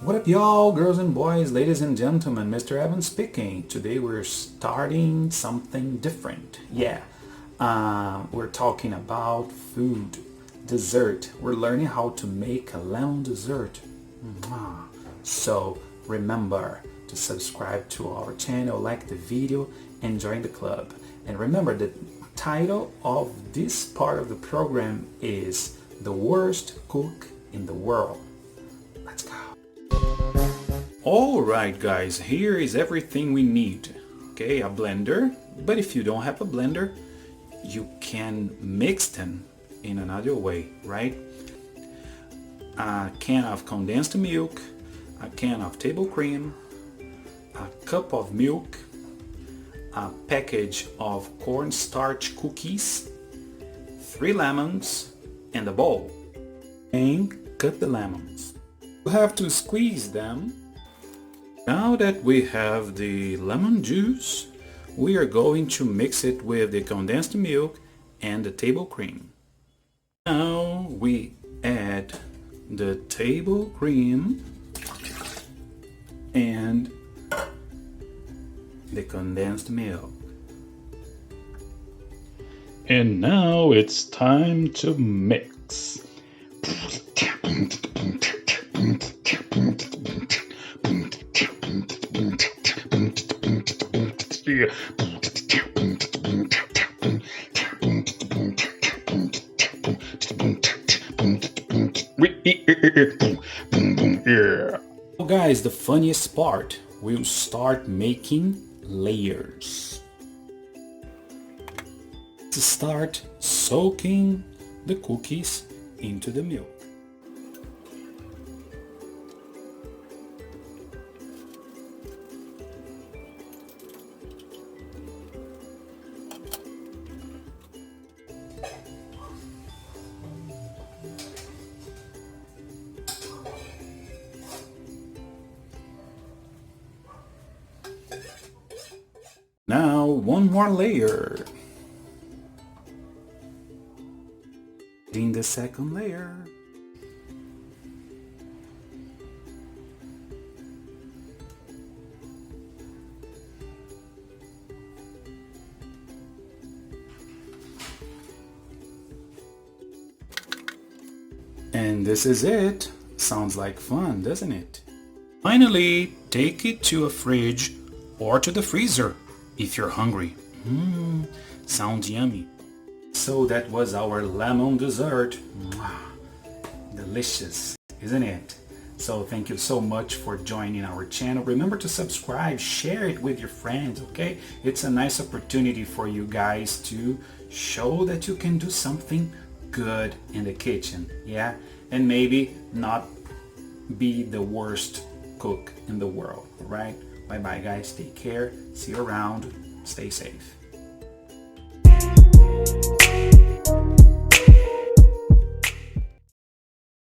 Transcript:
What up y'all, girls and boys, ladies and gentlemen, Mr. Evans speaking. Today we're starting something different. We're talking about food, dessert. We're learning how to make a lemon dessert. So remember to subscribe to our channel, like the video, and join the club. And remember, the title of this part of the program is The Worst Cook in the World. Let's go. Alright guys, here is everything we need. Okay, a blender, but if you don't have a blender, you can mix them in another way, right? A can of condensed milk, a can of table cream, a cup of milk, a package of cornstarch cookies, 3 lemons, and a bowl. And cut the lemons. You have to squeeze them. Now that we have the lemon juice, we are going to mix it with the condensed milk and the table cream. Now we add the table cream and the condensed milk. And now it's time to mix. Well guys, the funniest part, we'll start making layers. To start soaking the cookies into the milk. Now one more layer. In the second layer. And this is it. Sounds like fun, doesn't it? Finally, take it to a fridge or to the freezer if you're hungry. Sounds yummy. So that was our lemon dessert. Delicious, isn't it? So thank you so much for joining our channel. Remember to subscribe, share it with your friends, okay? It's a nice opportunity for you guys to show that you can do something good in the kitchen, yeah? And maybe not be the worst cook in the world, all right? Bye-bye guys, take care, see you around, stay safe.